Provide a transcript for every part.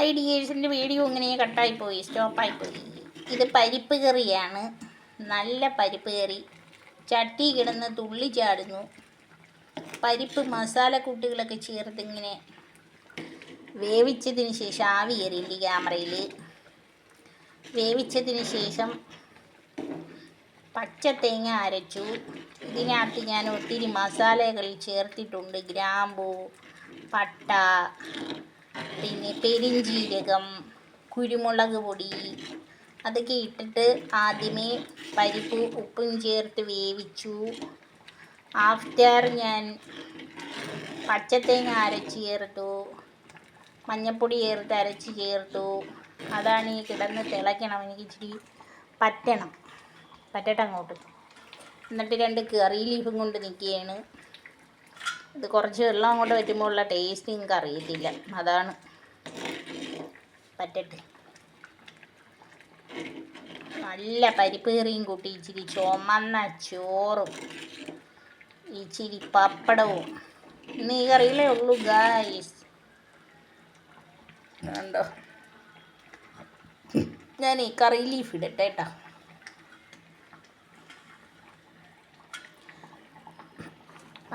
Hi ഡിയേഴ്സിൻ്റെ video ഇങ്ങനെ കട്ടായിപ്പോയി, സ്റ്റോപ്പായിപ്പോയി. ഇത് പരിപ്പ് കറിയാണ്. നല്ല പരിപ്പ് കറി. ചട്ടി കിടന്ന് തുള്ളി ചാടുന്നു. പരിപ്പ് മസാലക്കൂട്ടുകളൊക്കെ ചേർത്ത് ഇങ്ങനെ വേവിച്ചതിന് ശേഷം ആവി കയറിയില്ല ക്യാമറയിൽ. വേവിച്ചതിന് ശേഷം പച്ചത്തേങ്ങ അരച്ചു. ഇതിനകത്ത് ഞാൻ ഒത്തിരി മസാലകൾ ചേർത്തിട്ടുണ്ട്. ഗ്രാമ്പൂ, പട്ട, പിന്നെ പെരിഞ്ജീരകം, കുരുമുളക് പൊടി, അതൊക്കെ ഇട്ടിട്ട് ആദ്യമേ പരിപ്പ് ഉപ്പും ചേർത്ത് വേവിച്ചു. ആഫ്റ്റർ ഞാൻ പച്ചത്തേങ്ങ അരച്ച് ചേർത്തു, മഞ്ഞൾപ്പൊടി ചേർത്ത് അരച്ച് ചേർത്തു. അതാണ് ഈ കിടന്ന് തിളയ്ക്കണം. എനിക്ക് ഇച്ചിരി പറ്റട്ടെ അങ്ങോട്ട്. എന്നിട്ട് 2 കറി ലീഫും കൊണ്ട് നിൽക്കുകയാണ്. ഇത് കുറച്ച് വെള്ളം അങ്ങോട്ട് പറ്റുമ്പോൾ ഉള്ള ടേസ്റ്റ് നിങ്ങൾക്ക് അറിയത്തില്ല, അതാണ്. പറ്റട്ടെ. നല്ല പരിപ്പ് കറിയും കൂട്ടി ഇച്ചിരി ചുമന്ന ചോറും ഇച്ചിരി പപ്പടവും. ഇന്ന് ഈ കറിയിലേ ഉള്ളൂ ഗായ്സ്. കണ്ടോ, ഞാൻ ഈ കറി ലീഫ് ഇടട്ടെ കേട്ടോ.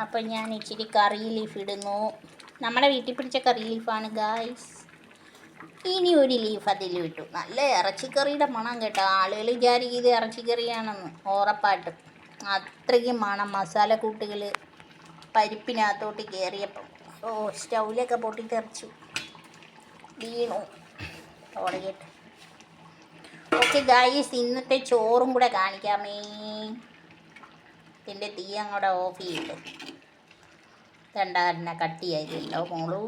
അപ്പം ഞാൻ ഇച്ചിരി കറി ലീഫ് ഇടുന്നു. നമ്മുടെ വീട്ടിൽ പിടിച്ച കറി ലീഫാണ് ഗായ്സ്. ഇനി ഒരു ലീഫ് അതിൽ ഇട്ടു. നല്ല ഇറച്ചിക്കറിയുടെ മണം കേട്ടോ. ആളുകൾ വിചാരിക്കും ഇത് ഇറച്ചിക്കറിയാണെന്ന്, ഉറപ്പായിട്ടും. അത്രയ്ക്കും മണം മസാലക്കൂട്ടുകൾ പരിപ്പിനകത്തോട്ട് കയറിയപ്പം. സ്റ്റൗവിലൊക്കെ പൊട്ടിത്തെറിച്ചു വീണു. തുടങ്ങിയിട്ട് ഓക്കെ ഗായ്സ്, ഇന്നത്തെ ചോറും കൂടെ കാണിക്കാമേ. ഇതിൻ്റെ തീ അങ്ങോട്ട് ഓഫ് ചെയ്തിട്ട് കണ്ട കട്ടിയായില്ലല്ലോ മോളൂ.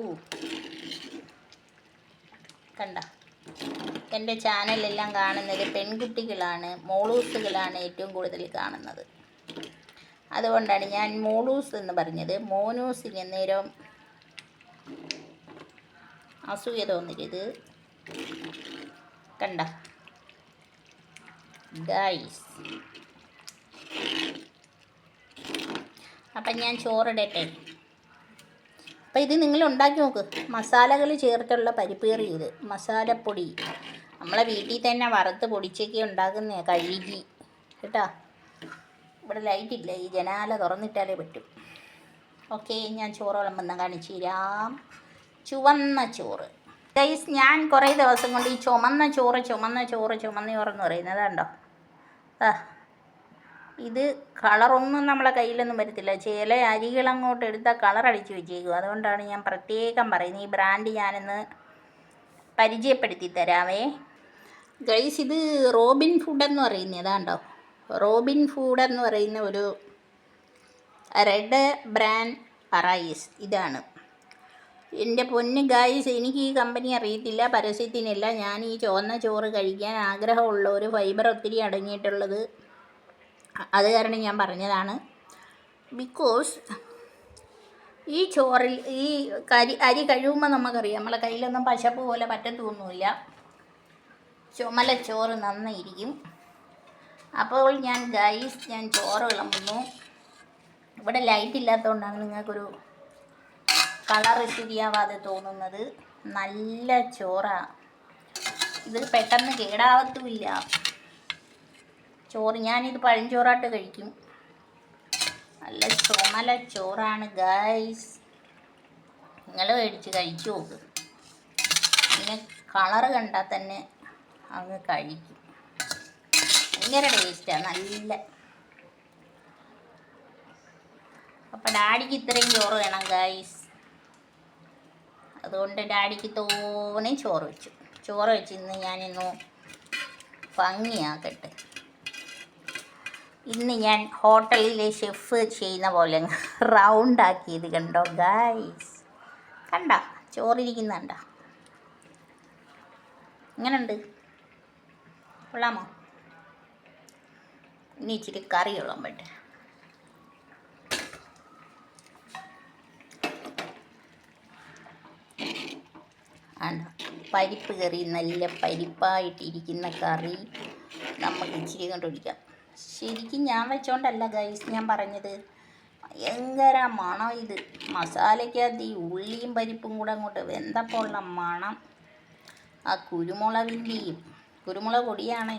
കണ്ട, എൻ്റെ ചാനലെല്ലാം കാണുന്നത് പെൺകുട്ടികളാണ്, മോളൂസുകളാണ് ഏറ്റവും കൂടുതൽ കാണുന്നത്. അതുകൊണ്ടാണ് ഞാൻ മോളൂസ് എന്ന് പറഞ്ഞത്. മോനൂസിന് നേരം അസൂയ തോന്നരുത്. കണ്ട ഗൈസ്. അപ്പം ഞാൻ ചോറിടട്ടെ. അപ്പം ഇത് നിങ്ങൾ ഉണ്ടാക്കി നോക്ക്. മസാലകൾ ചേർത്തുള്ള പരിപ്പ് കറി. ഇത് മസാലപ്പൊടി നമ്മളെ വീട്ടിൽ തന്നെ വറുത്ത് പൊടിച്ചൊക്കെ ഉണ്ടാക്കുന്ന, കഴുകി കേട്ടോ. ഇവിടെ ലൈറ്റില്ല, ഈ ജനാല തുറന്നിട്ടാലേ പറ്റും. ഓക്കെ, ഞാൻ ചോറ് വിളമ്പെന്ന് കാണിച്ചു തരാം. ചുവന്ന ചോറ് ഗൈസ്. ഞാൻ കുറേ ദിവസം കൊണ്ട് ഈ ചുമന്ന ചോറെന്ന് പറയുന്നത് കണ്ടോ. ഇത് കളറൊന്നും നമ്മളെ കയ്യിലൊന്നും വരത്തില്ല. ചില അരികളങ്ങോട്ട് എടുത്താൽ കളറടിച്ച് വെച്ചേക്കും. അതുകൊണ്ടാണ് ഞാൻ പ്രത്യേകം പറയുന്നത്. ഈ ബ്രാൻഡ് ഞാനിന്ന് പരിചയപ്പെടുത്തി തരാമേ ഗൈസ്. ഇത് റോബിൻ ഫുഡ് എന്ന് പറയുന്നത് അതാണ്ടോ. റോബിൻ ഫുഡ് എന്ന് പറയുന്ന ഒരു റെഡ് ബ്രാൻഡ് റൈസ് ഇതാണ്. എൻ്റെ പൊന്ന് ഗൈസ്, എനിക്ക് ഈ കമ്പനി അറിയത്തില്ല, പരസ്യത്തിനില്ല. ഞാൻ ഈ ചുവന്ന ചോറ് കഴിക്കാൻ ആഗ്രഹമുള്ള ഒരു ഫൈബർ ഒത്തിരി അടങ്ങിയിട്ടുള്ളത്, അത് കാരണം ഞാൻ പറഞ്ഞതാണ്. ബിക്കോസ് ഈ ചോറിൽ ഈ അരി കഴുകുമ്പോൾ നമുക്കറിയാം നമ്മളെ കയ്യിലൊന്നും പശപ്പ് പോലെ പറ്റത്തൊന്നുമില്ല. ചുമല ചോറ് നന്നായിരിക്കും. അപ്പോൾ ഞാൻ ചോറ് വിളമ്പുന്നു. ഇവിടെ ലൈറ്റ് ഇല്ലാത്തതുകൊണ്ടാണ് നിങ്ങൾക്കൊരു കളറ് ശരിയാവാതെ തോന്നുന്നത്. നല്ല ചോറാണ് ഇത്, പെട്ടെന്ന് കേടാവത്തുമില്ല ചോറ്. ഞാനിത് പഴഞ്ചോറായിട്ട് കഴിക്കും. നല്ല ചുമല ചോറാണ് ഗൈസ്. നിങ്ങൾ മേടിച്ച് കഴിച്ചു നോക്ക്. പിന്നെ കളറ് കണ്ടാൽ തന്നെ അങ്ങ് കഴിക്കും. ഭയങ്കര ടേസ്റ്റാണ്, നല്ല. അപ്പം ഡാഡിക്ക് ഇത്രയും ചോറ് വേണം ഗൈസ്. അതുകൊണ്ട് ഡാഡിക്ക് തോനെ ചോറ് വെച്ച് ഇന്ന് ഞാനിന്ന് ഭംഗിയാക്കട്ടെ. ഇന്ന് ഞാൻ ഹോട്ടലിലെ ഷെഫ് ചെയ്യുന്ന പോലെ റൗണ്ടാക്കിയത് കണ്ടോ ഗൈസ്. കണ്ട ചോറിരിക്കുന്നുണ്ട. എങ്ങനെയുണ്ട്, കൊള്ളാമോ? ഇനി ഇച്ചിരി കറി വിളമ്പട്ടെ. ആണ്ട പരിപ്പ് കറി, നല്ല പരിപ്പായിട്ടിരിക്കുന്ന കറി നമുക്ക് ഇച്ചിരി കൊണ്ടൊഴിക്കാം. ശരിക്കും ഞാൻ വെച്ചോണ്ടല്ല ഗൈസ് ഞാൻ പറഞ്ഞത്. ഭയങ്കര മണം ഇത്. മസാലയ്ക്കകത്ത് ഈ ഉള്ളിയും പരിപ്പും കൂടെ അങ്ങോട്ട് വെന്തപ്പോൾ ഉള്ള മണം ആ കുരുമുളകിൻ്റെയും കുരുമുളക് പൊടിയാണ്.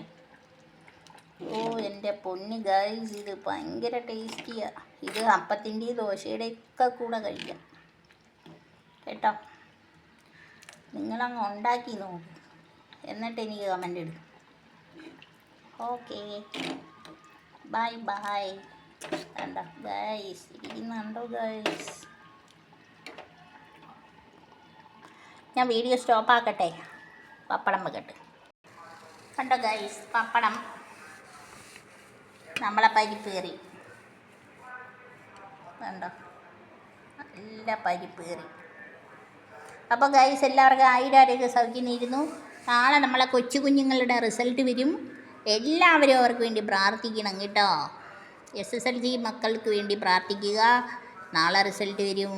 ഓ എൻ്റെ പൊന്ന് ഗൈസ്, ഇത് ഭയങ്കര ടേസ്റ്റിയാണ്. ഇത് അപ്പത്തിൻ്റെയും ദോശയുടെയൊക്കെ കൂടെ കഴിക്കാം കേട്ടോ. നിങ്ങളങ്ങ് ഉണ്ടാക്കി നോക്ക്, എന്നിട്ട് എനിക്ക് കമൻ്റ് ഇടും. Okay, bye bye. കണ്ടോ ഗൈസ്, ഇരിക്കുന്നുണ്ടോ ഗൈസ്? ഞാൻ വീഡിയോ സ്റ്റോപ്പ് ആക്കട്ടെ, പപ്പടം വെക്കട്ടെ. കണ്ടോ ഗൈസ്, പപ്പടം, നമ്മളെ പരിപ്പ് കറി കണ്ടോ, നല്ല പരിപ്പ് കറി. അപ്പോൾ ഗൈസ്, എല്ലാവർക്കും ആരോഗ്യ സൗഖ്യം നേരുന്നു. നാളെ നമ്മളെ കൊച്ചു കുഞ്ഞുങ്ങളുടെ റിസൾട്ട് വരും. എല്ലാവരും അവർക്ക് വേണ്ടി പ്രാർത്ഥിക്കണം കേട്ടോ. SSLC മക്കൾക്ക് വേണ്ടി പ്രാർത്ഥിക്കുക. നാളെ റിസൾട്ട് വരും.